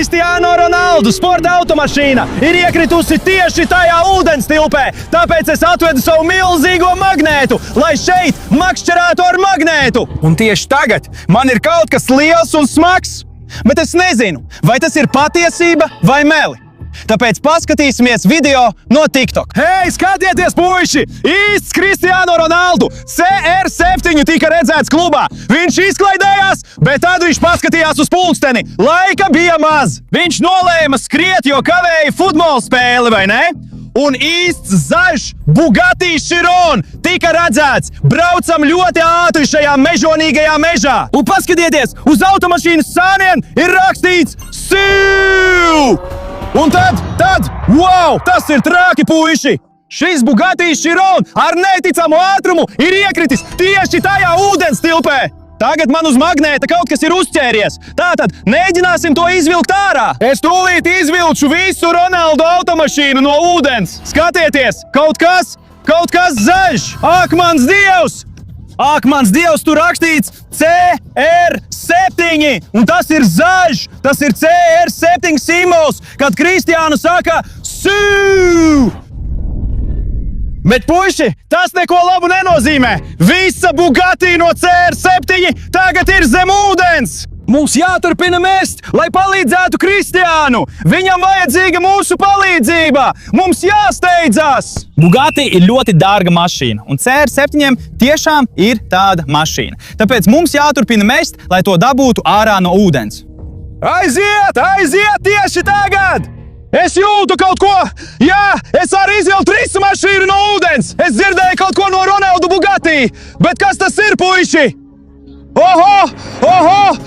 Cristiano Ronaldu sporta automašīna ir iekritusi tieši tajā ūdenstilpē, tāpēc es atvedu savu milzīgo magnētu, lai šeit makšķerētu ar magnētu. Un tieši tagad man ir kaut kas liels un smags, bet es nezinu, vai tas ir patiesība vai meli. Tāpēc paskatīsimies video no TikTok. Hei, skatieties, puiši! Īsts Cristiano Ronaldu! CR7 tika redzēts klubā. Viņš izklaidējās, bet tad viņš paskatījās uz pulksteni. Laika bija maz. Viņš nolēma skriet, jo kavēja futbola spēli, vai ne? Un īsts zaļš Bugatti Chiron tika redzēts. Braucam ļoti ātri šajā mežonīgajā mežā. Un paskatieties, uz automašīnas sāniem ir rakstīts SIU! Un tad, wow, tas ir traki, puiši! Šis Bugatti Chiron ar neticamu ātrumu ir iekritis tieši tajā ūdenstilpē! Tagad man uz magnēta kaut kas ir uzķēries. Tātad mēģināsim to izvilkt ārā. Es tūlīt izvilkšu visu Ronaldu automašīnu no ūdens. Skatieties, kaut kas zaļš! Ak, mans Dievs! Ak, mans Dievs, tur rakstīts CR7, un tas ir zaļš, tas ir CR7 simbols, kad Kristiānu saka SIU! Bet, puiši, tas neko labu nenozīmē. Visa Bugatti no CR7 tagad ir zem ūdens. Mums jāturpina mest, lai palīdzētu Kristiānu. Viņam vajadzīga mūsu palīdzība. Mums jāsteidzas. Bugatti ir ļoti dārga mašīna, un CR7 tiešām ir tāda mašīna. Tāpēc mums jāturpina mest, lai to dabūtu ārā no ūdens. Aiziet tieši tagad! Es jūtu kaut ko! Jā, es varu izvilkt visu mašīnu no ūdens! Es dzirdēju kaut ko no Ronaldu Bugatti! Bet kas tas ir, puiši? Oho!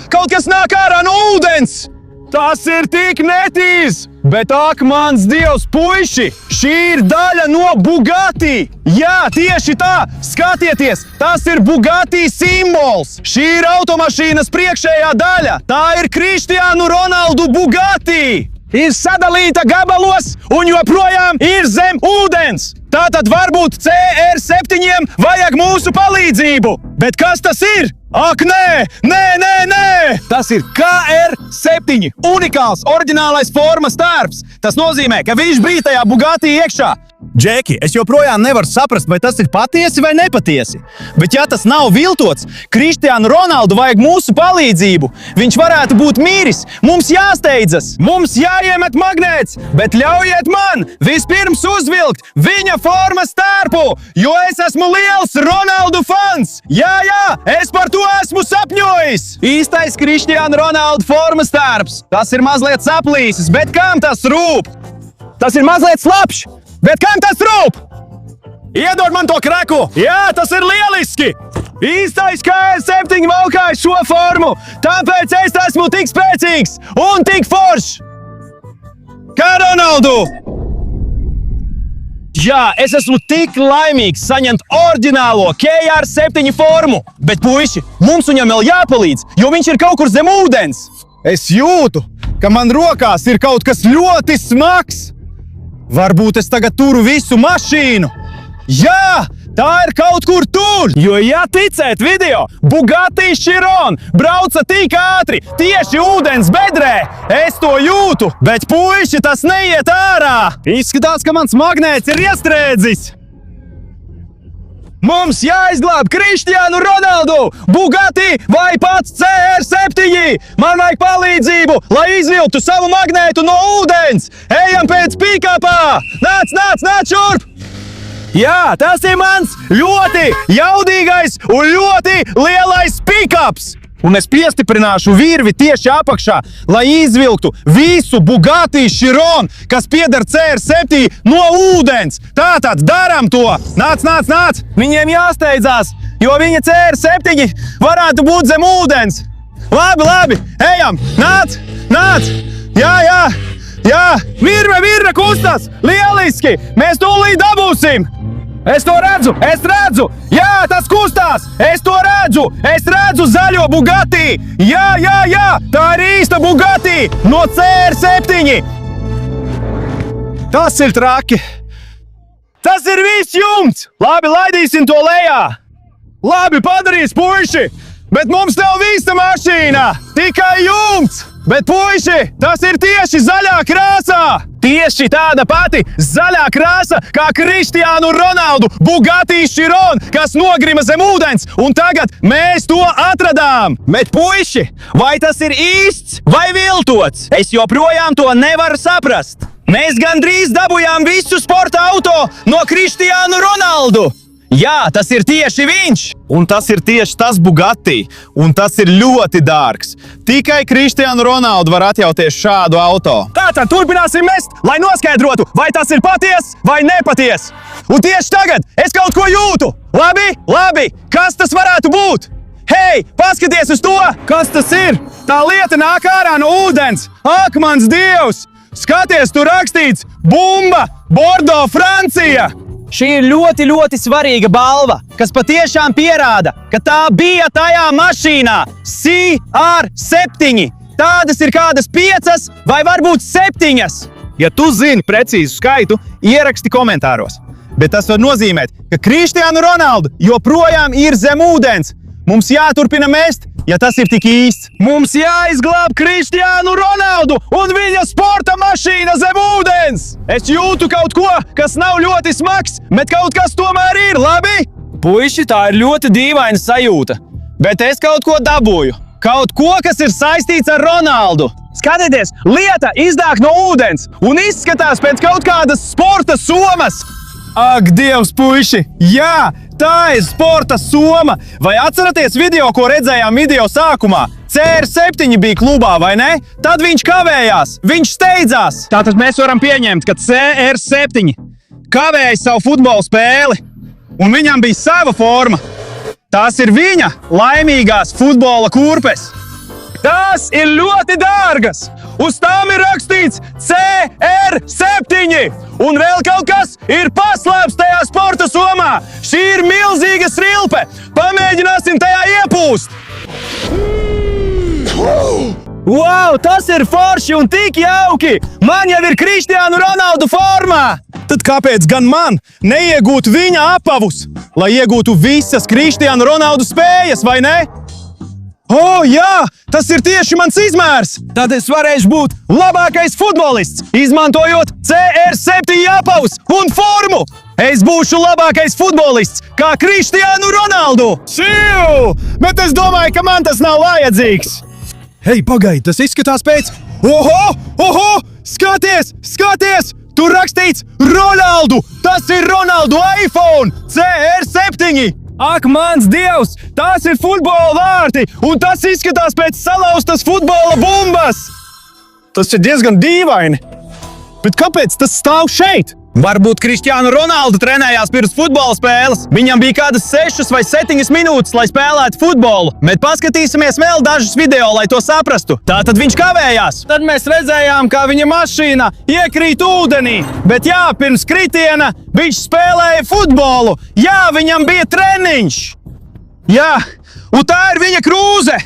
Kaut kas nāk ārā no ūdens! Tas ir tik netīrs! Bet ak, mans Dievs, puiši! Šī ir daļa no Bugatti! Jā, tieši tā! Skatieties! Tas ir Bugatti simbols! Šī ir automašīnas priekšējā daļa! Tā ir Cristiano Ronaldu Bugatti! Ir sadalīta gabalos un joprojām ir zem ūdens! Tātad varbūt CR7 vajag mūsu palīdzību! Bet kas tas ir? Ak, nē! Tas ir KR7, unikāls, oriģinālais formas tērps. Tas nozīmē, ka viņš bija tajā Bugatti iekšā. Džeki, es joprojām nevaru saprast, vai tas ir patiesi vai nepatiesi. Bet ja tas nav viltots, Cristiano Ronaldu vajag mūsu palīdzību. Viņš varētu būt miris. Mums jāsteidzas. Mums jāiemet magnēts, bet ļaujiet man vispirms uzvilkt viņa formas tērpu, jo es esmu liels Ronaldu fans. Jā, es par to esmu sapņojis. Īstais Cristiano Ronaldu formas tērps. Tas ir mazliet saplīsis, bet kam tas rūp? Tas ir mazliet slapjš. Bet kam tas rūp? Iedod man to kreku! Jā, tas ir lieliski! Īstais KR7 valkāja šo formu, tāpēc es esmu tik spēcīgs un tik foršs! Kā Ronaldu! Jā, es esmu tik laimīgs saņemt oriģinālo KR7 formu, bet, puiši, mums viņam vēl jāpalīdz, jo viņš ir kaut kur zem ūdens. Es jūtu, ka man rokās ir kaut kas ļoti smags. Varbūt es tagad turu visu mašīnu. Jā, tā ir kaut kur tur. Jo, ja ticēt video, Bugatti Chiron brauca tik ātri tieši ūdens bedrē. Es to jūtu, bet puiši tas neiet ārā. Izskatās, ka mans magnēts ir iestrēdzis. Mums jāizglāb Cristiano Ronaldu, Bugatti vai pats CR7! Man vajag palīdzību, lai izvilktu savu magnētu no ūdens! Ejam pēc pikapā! Nāc šurp! Jā, tas ir mans ļoti jaudīgais un ļoti lielais pikaps! Un es piestiprināšu virvi tieši apakšā, lai izvilktu visu Bugatti Chiron, kas pieder CR7 no ūdens. Tātad daram to! Nāc! Viņiem jāsteidzās, jo viņa CR7 varētu būt zem ūdens. Labi, ejam! Nāc! Jā! Virve kustās! Lieliski! Mēs tūlīt dabūsim! Es to redzu! Jā, tas kustās! Es to redzu! Es redzu zaļo Bugatti! Jā! Tā ir īsta Bugatti no CR7! Tas ir traki! Tas ir viss jumts! Labi, laidīsim to lejā! Labi, padarīs, puiši! Bet mums nav visa mašīna! Tikai jumts! Bet, puiši, tas ir tieši zaļā krāsā! Tieši tāda pati zaļā krāsa kā Kristiānu Ronaldu Bugatti Chiron, kas nogrima zem ūdens, un tagad mēs to atradām! Bet, puiši, vai tas ir īsts vai viltots? Es joprojām to nevaru saprast! Mēs gandrīz dabūjām visu sporta auto no Kristiānu Ronaldu! Jā, tas ir tieši viņš! Un tas ir tieši tas Bugatti, un tas ir ļoti dārgs. Tikai Kristiānu Ronaldu var atļauties šādu auto. Tātad turpināsim mest, lai noskaidrotu, vai tas ir paties vai nepaties. Un tieši tagad es kaut ko jūtu. Labi, kas tas varētu būt? Hei, paskaties uz to! Kas tas ir? Tā lieta nāk ārā no ūdens! Ak, mans Dievs! Skaties, tur rakstīts Bumba, Bordeaux, Francija! Šī ir ļoti svarīga balva, kas patiešām pierāda, ka tā bija tajā mašīnā CR7. Tādas ir kādas 5 vai varbūt 7. Ja tu zini precīzu skaitu, ieraksti komentāros. Bet tas var nozīmēt, ka Kristiānu Ronaldu joprojām ir zem ūdens. Mums jāturpina mest, ja tas ir tik īsts. Mums jāizglāb Kristiānu Ronaldu un viņa sporta mašīna zem ūdens! Es jūtu kaut ko, kas nav ļoti smags, bet kaut kas tomēr ir, labi? Puiši, tā ir ļoti dīvaina sajūta. Bet es kaut ko dabūju. Kaut ko, kas ir saistīts ar Ronaldu. Skatieties, lieta izdāk no ūdens un izskatās pēc kaut kādas sporta somas. Ak, Dievs, puiši! Jā! Tā ir sporta soma! Vai atceraties video, ko redzējām video sākumā? CR7 bija klubā, vai ne? Tad viņš kavējās, viņš steidzās. Tātad mēs varam pieņemt, ka CR7 kavēja savu futbola spēli, un viņam bija sava forma. Tās ir viņa laimīgās futbola kurpes. Tās ir ļoti dārgas! Uz tām ir rakstīts CR7! Un vēl kaut kas ir paslēpts tajā sporta somā! Šī ir milzīga srilpe! Pamēģināsim tajā iepūst! Wow, tas ir forši un tik jauki! Man jau ir Kristiānu Ronaldu formā! Tad kāpēc gan man neiegūt viņa apavus, lai iegūtu visas Kristiānu Ronaldu spējas, vai ne? O, jā! Tas ir tieši mans izmērs! Tad es varēšu būt labākais futbolists, izmantojot CR7 apavus un formu! Es būšu labākais futbolists, kā Kristiānu Ronaldu! Šiu! Bet es domāju, ka man tas nav vajadzīgs! Hei, pagaidi, tas izskatās pēc... Oho! Skaties! Tur rakstīts Ronaldu! Tas ir Ronaldu iPhone! CR7! Ak, mans Dievs! Tās ir futbola vārti! Un tas izskatās pēc salauztas futbola bumbas! Tas ir diezgan dīvaini. Bet kāpēc tas stāv šeit? Varbūt Kristiānu Ronaldu trenējās pirms futbola spēles. Viņam bija kādas 6 vai 7 minūtes, lai spēlētu futbolu. Bet paskatīsimies vēl dažus video, lai to saprastu. Tātad viņš kavējās. Tad mēs redzējām, kā viņa mašīna iekrīt ūdenī. Bet jā, pirms kritiena viņš spēlēja futbolu. Jā, viņam bija treniņš. Jā, un tā ir viņa krūze.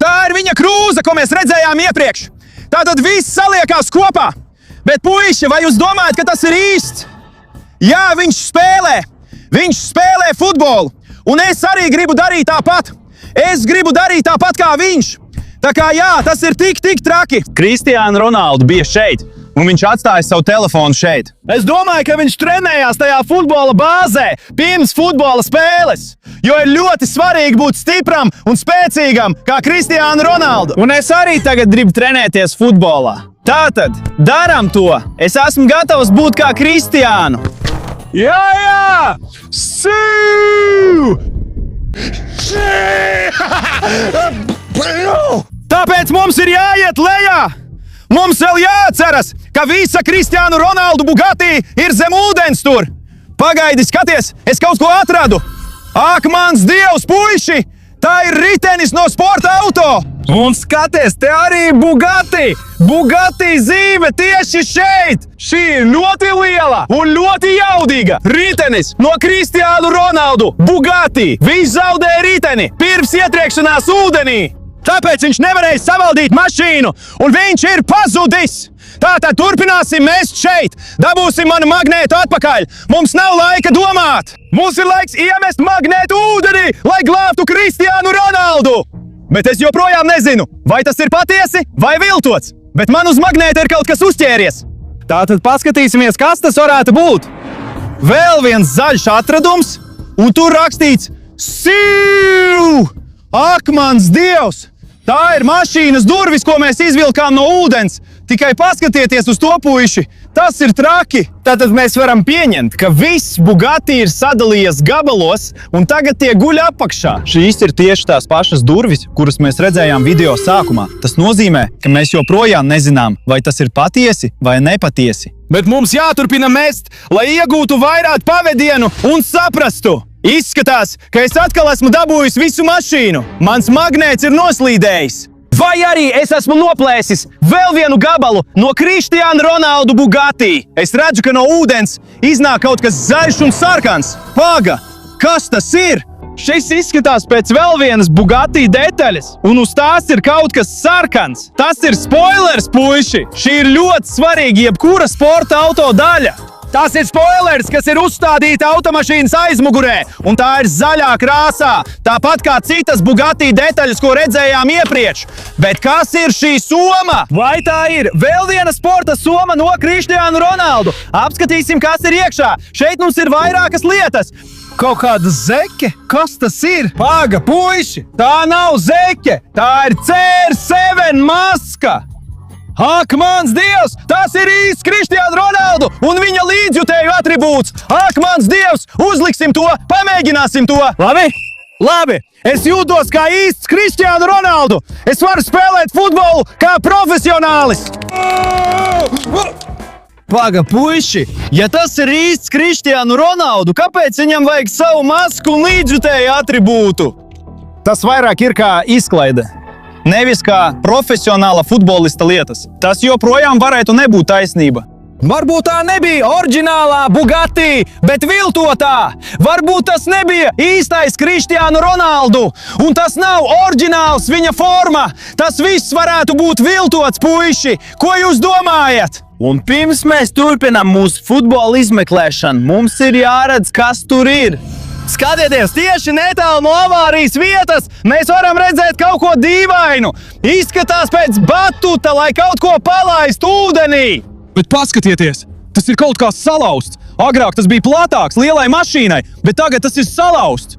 Tā ir viņa krūze, ko mēs redzējām iepriekš. Tātad viss saliekās kopā. Bet, puiši, vai jūs domājat, ka tas ir īsts? Jā, viņš spēlē futbolu, un es arī gribu darīt tāpat. Es gribu darīt tāpat kā viņš. Tā kā jā, tas ir tik traki. Kristiānu Ronaldu bija šeit, un viņš atstāja savu telefonu šeit. Es domāju, ka viņš trenējās tajā futbola bāzē pirms futbola spēles, jo ir ļoti svarīgi būt stipram un spēcīgam kā Kristiānu Ronaldu. Un es arī tagad gribu trenēties futbolā. Tātad, daram to! Es esmu gatavs būt kā Kristiānu! Jā! Sū! Tāpēc mums ir jāiet lejā! Mums vēl jāatceras, ka visa Kristiānu Ronaldu Bugatti ir zem ūdens tur! Pagaidi, skaties, es kaut ko atradu! Ak, mans Dievs, puiši! Tā ir ritenis no sporta auto! Un skaties, te arī Bugatti! Bugatti zīme tieši šeit! Šī ir ļoti liela un ļoti jaudīga ritenis no Kristiānu Ronaldu Bugatti! Viņš zaudēja riteni pirms ietriekšanās ūdenī! Tāpēc viņš nevarēja savaldīt mašīnu, un viņš ir pazudis! Tātad turpināsim mest šeit! Dabūsim manu magnētu atpakaļ! Mums nav laika domāt! Mums ir laiks iemest magnētu ūdenī, lai glābtu Kristiānu Ronaldu! Bet es joprojām nezinu, vai tas ir patiesi vai viltots. Bet man uz magnēta ir kaut kas uzķēries. Tātad paskatīsimies, kas tas varētu būt. Vēl viens zaļš atradums, un tur rakstīts SIV! Ak, mans Dievs! Tā ir mašīnas durvis, ko mēs izvilkām no ūdens. Tikai paskatieties uz to, puiši! Tas ir traki! Tātad mēs varam pieņemt, ka viss Bugatti ir sadalījies gabalos un tagad tie guļ apakšā. Šīs ir tieši tās pašas durvis, kuras mēs redzējām video sākumā. Tas nozīmē, ka mēs joprojām nezinām, vai tas ir patiesi vai nepatiesi. Bet mums jāturpina mest, lai iegūtu vairāk pavedienu un saprastu. Izskatās, ka es atkal esmu dabūjis visu mašīnu. Mans magnēts ir noslīdējis. Vai arī es esmu noplēsis vēl vienu gabalu no Krištiāna Ronaldu Bugatti. Es redzu, ka no ūdens iznāk kaut kas zaļš un sarkans. Paga, kas tas ir? Šis izskatās pēc vēl vienas Bugatti detaļas, un uz tās ir kaut kas sarkans. Tas ir spoilers, puiši! Šī ir ļoti svarīga jebkura sporta auto daļa. Tas ir spoilers, kas ir uzstādīta automašīnas aizmugurē, un tā ir zaļā krāsā, tāpat kā citas Bugatti detaļas, ko redzējām iepriekš. Bet kas ir šī soma? Vai tā ir vēl viena sporta soma no Krištiāna Ronaldu? Apskatīsim, kas ir iekšā. Šeit mums ir vairākas lietas. Kaut kāda zeke? Kas tas ir? Paga, puiši! Tā nav zeke! Tā ir CR7 maska! Ak, mans Dievs! Tas ir īsts Krištiāna Ronaldu un viņa līdzjutēju atribūts! Ak, mans Dievs! Uzliksim to! Pamēģināsim to! Labi? Labi! Es jūtos kā īsts Krištiāna Ronaldu! Es varu spēlēt futbolu kā profesionālis! Paga, puiši! Ja tas ir īsts Krištiāna Ronaldu, kāpēc viņam vajag savu masku un līdzjutēju atribūtu? Tas vairāk ir kā izklaide. Nevis kā profesionāla futbolista lietas. Tas joprojām varētu nebūt taisnība. Varbūt tā nebija oriģinālā Bugatti, bet viltotā. Varbūt tas nebija īstais Krištiāna Ronaldu, un tas nav oriģināls viņa forma. Tas viss varētu būt viltots, puiši. Ko jūs domājat? Un pirms mēs turpinām mūsu futbola izmeklēšanu, mums ir jāredz, kas tur ir. Skatieties, tieši netālu no avārijas vietas mēs varam redzēt kaut ko dīvainu. Izskatās pēc batuta, lai kaut ko palaistu ūdenī. Bet paskatieties, tas ir kaut kā salauzts. Agrāk tas bija platāks lielai mašīnai, bet tagad tas ir salauzts.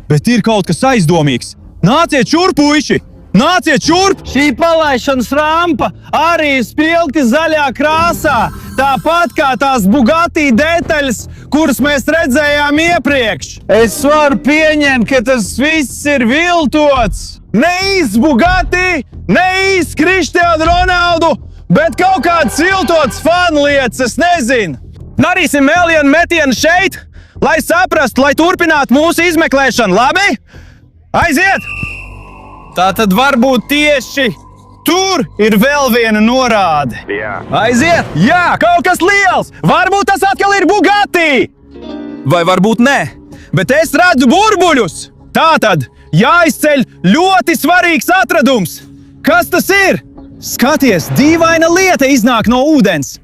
Bet ir kaut kas aizdomīgs. Nāciet šurp, puiši! Nāciet šurp! Šī palaišanas rampa arī ir spilgti zaļā krāsā, tāpat kā tās Bugatti detaļas, kuras mēs redzējām iepriekš. Es varu pieņemt, ka tas viss ir viltots. Ne īsts Bugatti, ne īsts Krištiāna Ronaldu, bet kaut kāds viltots fanlietas, es nezinu. Darīsim vēl vienu metienu šeit, lai saprastu, lai turpinātu mūsu izmeklēšanu, labi? Aiziet! Tātad varbūt tieši tur ir vēl viena norāde. Jā. Aiziet! Jā, kaut kas liels! Varbūt tas atkal ir Bugatti! Vai varbūt nē, bet es redzu burbuļus! Tātad jāizceļ ļoti svarīgs atradums! Kas tas ir? Skaties, dīvaina lieta iznāk no ūdens!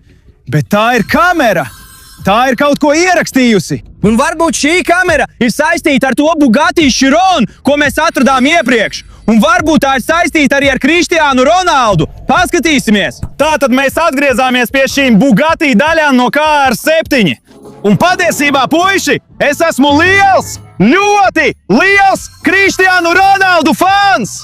Bet tā ir kamera! Tā ir kaut ko ierakstījusi! Un varbūt šī kamera ir saistīta ar to Bugatti Chiron, ko mēs atradām iepriekš! Un varbūt tā ir saistīta arī ar Krištiānu Ronaldu. Paskatīsimies! Tātad mēs atgriezāmies pie šīm Bugatti daļām no KR7. Un patiesībā, puiši, es esmu liels, ļoti liels Krištiānu Ronaldu fans!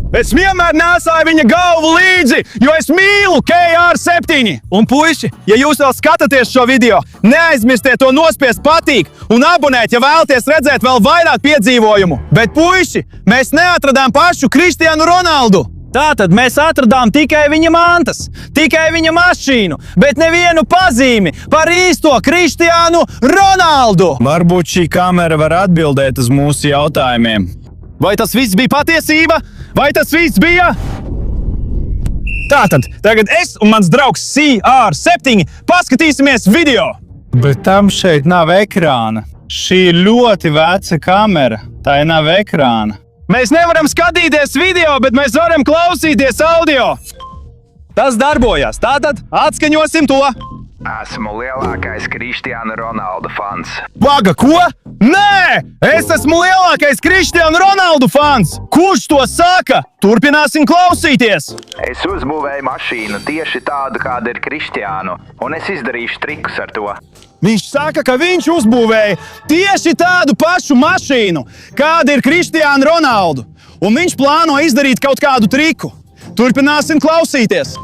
Es vienmēr nesāju viņa galvu līdzi, jo es mīlu KR7. Un puiši, ja jūs vēl skatāties šo video, neaizmirstiet to nospiest patīk un abonēt, ja vēlaties redzēt vēl vairāk piedzīvojumu. Bet puiši, mēs neatradām pašu Krištiānu Ronaldu. Tātad mēs atradām tikai viņa mantas, tikai viņa mašīnu, bet nevienu pazīmi par īsto Krištiānu Ronaldu. Varbūt šī kamera var atbildēt uz mūsu jautājumiem. Vai tas viss bija patiesība? Vai tas viss bija? Tātad, tagad es un mans draugs CR7 paskatīsimies video. Bet tam šeit nav ekrāna. Šī ir ļoti veca kamera. Tā nav ekrāna. Mēs nevaram skatīties video, bet mēs varam klausīties audio. Tas darbojas. Tātad atskaņosim to. Esmu lielākais Krištiāna Ronalda fans. Paga, ko? Nē, es esmu lielākais Kristiāna Ronaldu fans! Kurš to saka? Turpināsim klausīties! Es uzbūvēju mašīnu tieši tādu, kāda ir Kristiānu, un es izdarīšu trikus ar to. Viņš saka, ka viņš uzbūvēja tieši tādu pašu mašīnu, kāda ir Kristiāna Ronaldu, un viņš plāno izdarīt kaut kādu triku. Turpināsim klausīties!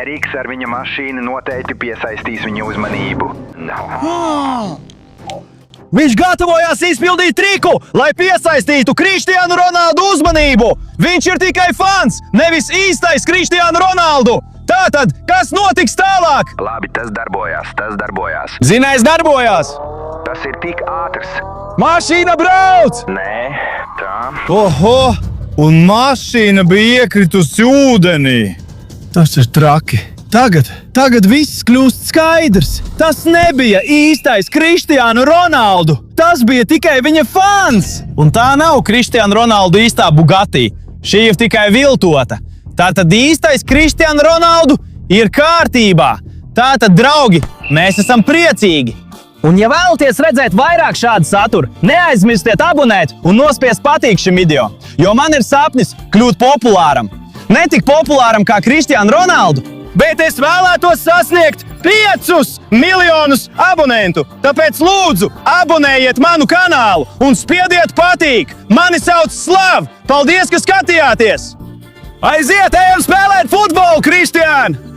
Riks ar viņa mašīnu noteikti piesaistīs viņa uzmanību. Viņš gatavojās izpildīt triku, lai piesaistītu Kristiānu Ronaldu uzmanību. Viņš ir tikai fans, nevis īstais Kristiānu Ronaldu. Tātad, kas notiks tālāk? Labi, tas darbojās. Zinājums darbojās. Tas ir tik ātrs. Mašīna brauc! Nē, tā. Oho, un mašīna bija iekritusi ūdenī. Tas ir traki. Tagad viss kļūst skaidrs. Tas nebija īstais Kristiānu Ronaldu. Tas bija tikai viņa fans. Un tā nav Kristiāna Ronaldu īstā Bugatti. Šī ir tikai viltota. Tātad īstais Kristiāna Ronaldu ir kārtībā. Tātad, draugi, mēs esam priecīgi. Un ja vēlaties redzēt vairāk šādu saturu, neaizmirstiet abonēt un nospiest patīk šim video, jo man ir sapnis kļūt populāram. Ne tik populāram kā Kristiāna Ronaldu, bet es vēlētos sasniegt 5 miljonus abonentu. Tāpēc lūdzu, abonējiet manu kanālu un spiediet patīk. Mani sauc Slav. Paldies, ka skatījāties! Aiziet, ejam spēlēt futbolu, Kristiāna!